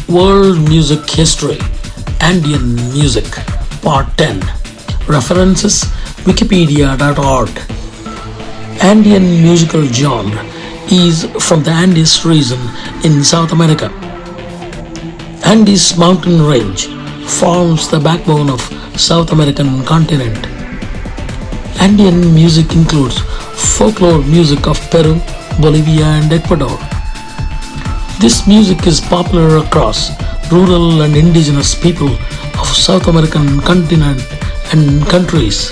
World Music History, Andean Music, Part 10. References Wikipedia.org. Andean musical genre is from the Andes region in South America. Andes mountain range forms the backbone of South American continent. Andean music includes folklore music of Peru, Bolivia and Ecuador. This music is popular across rural and indigenous people of South American continent and countries.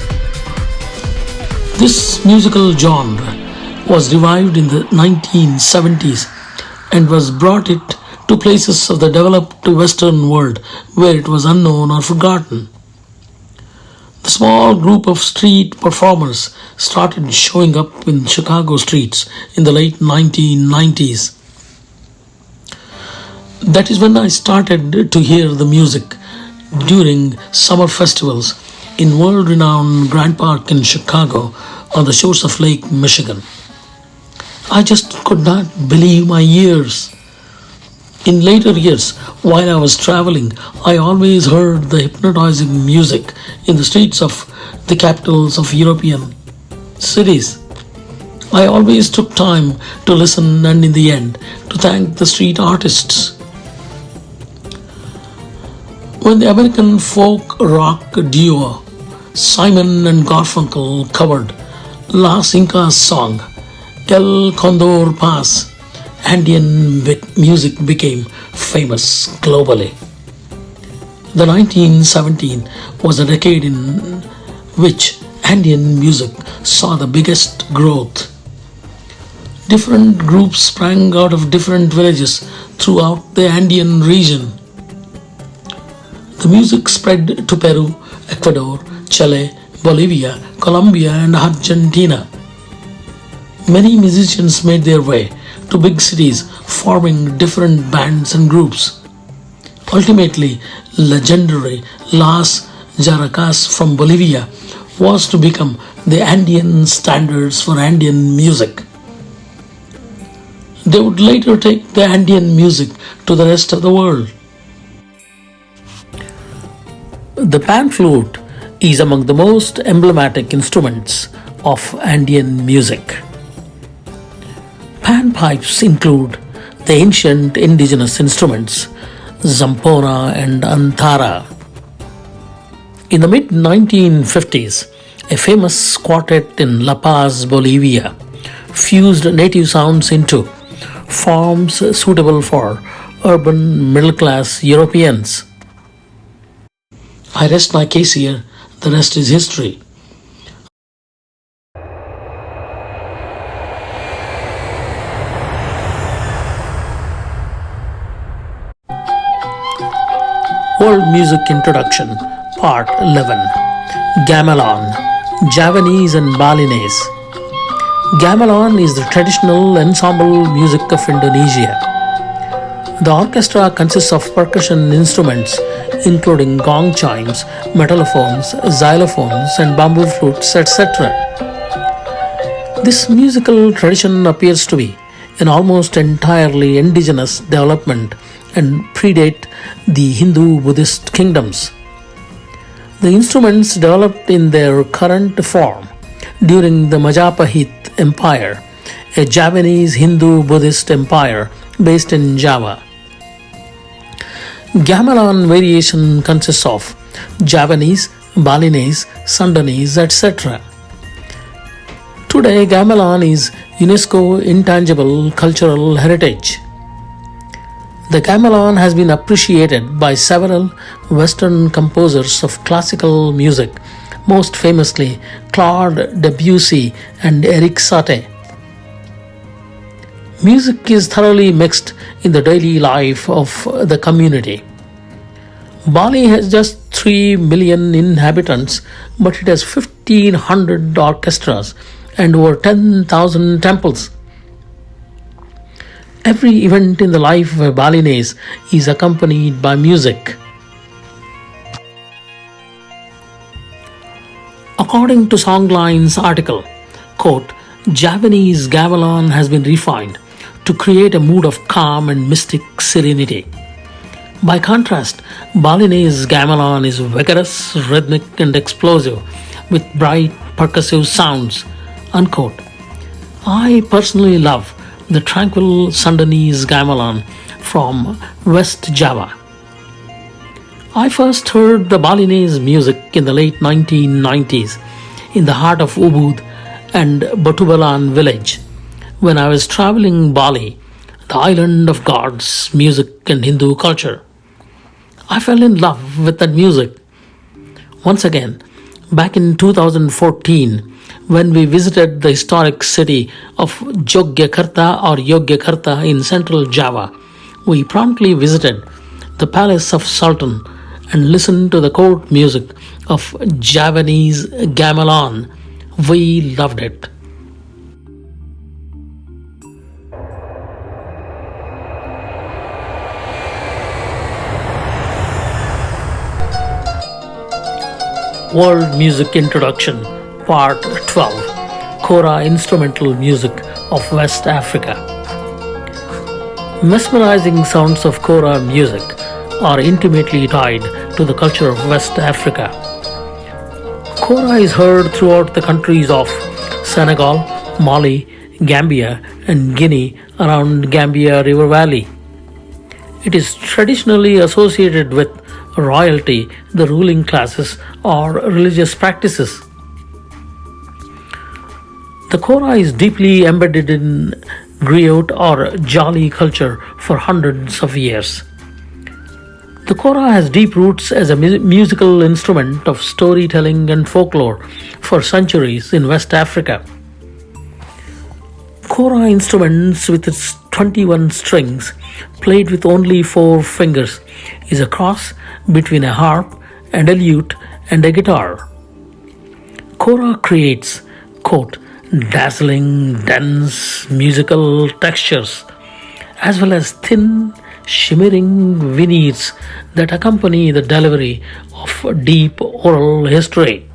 This musical genre was revived in the 1970s and was brought it to places of the developed Western world where it was unknown or forgotten. The small group of street performers started showing up in Chicago streets in the late 1990s. That is when I started to hear the music during summer festivals in world-renowned Grand Park in Chicago on the shores of Lake Michigan. I just could not believe my ears. In later years, while I was traveling, I always heard the hypnotizing music in the streets of the capitals of European cities. I always took time to listen and in the end to thank the street artists. When the American folk rock duo Simon and Garfunkel covered Las Incas song El Condor Paz, Andean music became famous globally. The 1917 was a decade in which Andean music saw the biggest growth. Different groups sprang out of different villages throughout the Andean region. The music spread to Peru, Ecuador, Chile, Bolivia, Colombia and Argentina. Many musicians made their way to big cities forming different bands and groups. Ultimately, legendary Las Jaracas from Bolivia was to become the Andean standards for Andean music. They would later take the Andean music to the rest of the world. The pan flute is among the most emblematic instruments of Andean music. Panpipes include the ancient indigenous instruments Zamora and Antara. In the mid-1950s, a famous quartet in La Paz, Bolivia, fused native sounds into forms suitable for urban middle-class Europeans. I rest my case here, the rest is history. World Music Introduction, Part 11. Gamelan, Javanese and Balinese. Gamelan is the traditional ensemble music of Indonesia. The orchestra consists of percussion instruments including gong chimes, metallophones, xylophones and bamboo flutes, etc. This musical tradition appears to be an almost entirely indigenous development and predate the Hindu-Buddhist kingdoms. The instruments developed in their current form during the Majapahit Empire, a Javanese Hindu-Buddhist empire based in Java. Gamelan variation consists of Javanese, Balinese, Sundanese, etc. Today, gamelan is UNESCO Intangible Cultural Heritage. The gamelan has been appreciated by several Western composers of classical music, most famously Claude Debussy and Eric Satie. Music is thoroughly mixed in the daily life of the community. Bali has just 3 million inhabitants, but it has 1,500 orchestras and over 10,000 temples. Every event in the life of a Balinese is accompanied by music. According to Songline's article, quote, Javanese gamelan has been refined to create a mood of calm and mystic serenity. By contrast, Balinese gamelan is vigorous, rhythmic, and explosive, with bright percussive sounds. Unquote. I personally love the tranquil Sundanese gamelan from West Java. I first heard the Balinese music in the late 1990s in the heart of Ubud and Batubalan village when I was traveling Bali, the island of gods, music, and Hindu culture. I fell in love with that music. Once again, back in 2014, when we visited the historic city of Yogyakarta or Yogyakarta in central Java, we promptly visited the Palace of Sultan and listened to the court music of Javanese gamelan. We loved it. World Music Introduction, Part 12, Kora Instrumental Music of West Africa. Mesmerizing sounds of Kora music are intimately tied to the culture of West Africa. Kora is heard throughout the countries of Senegal, Mali, Gambia, and Guinea around Gambia River Valley. It is traditionally associated with royalty, the ruling classes, or religious practices. The Kora is deeply embedded in griot or Jali culture for hundreds of years. The Kora has deep roots as a musical instrument of storytelling and folklore for centuries in West Africa. Kora instruments with its 21 strings, played with only 4 fingers, is a cross between a harp and a lute and a guitar. Kora creates, quote, dazzling, dense musical textures, as well as thin, shimmering veneers that accompany the delivery of deep oral history.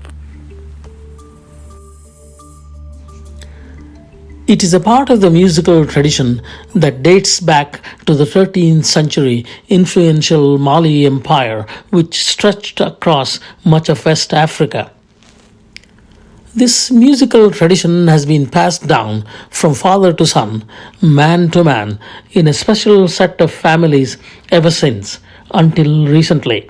It is a part of the musical tradition that dates back to the 13th century influential Mali Empire, which stretched across much of West Africa. This musical tradition has been passed down from father to son, man to man, in a special set of families ever since, until recently.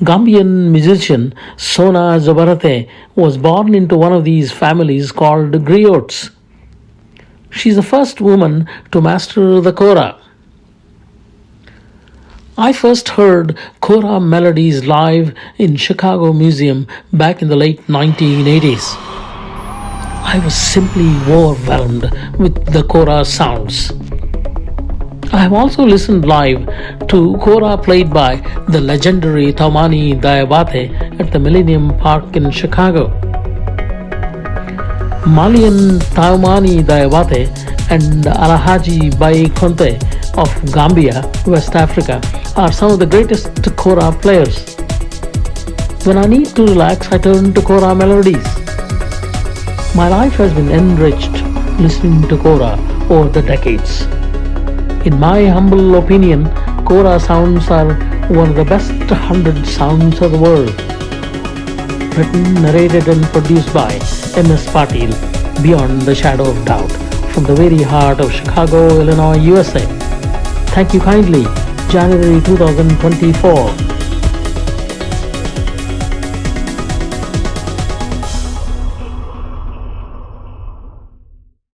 Gambian musician Sona Zobarate was born into one of these families called griots. She is the first woman to master the Kora. I first heard Kora melodies live in Chicago Museum back in the late 1980s. I was simply overwhelmed with the Kora sounds. I have also listened live to Kora played by the legendary Toumani Diabate at the Millennium Park in Chicago. Malian Toumani Diabate and Alhaji Bai Conte of Gambia, West Africa, are some of the greatest Kora players. When I need to relax, I turn to Kora melodies. My life has been enriched listening to Kora over the decades. In my humble opinion, Kora sounds are one of the best 100 sounds of the world. Written, narrated and produced by M.S. Patil, beyond the shadow of doubt, from the very heart of Chicago, Illinois, USA. Thank you kindly, January 2024.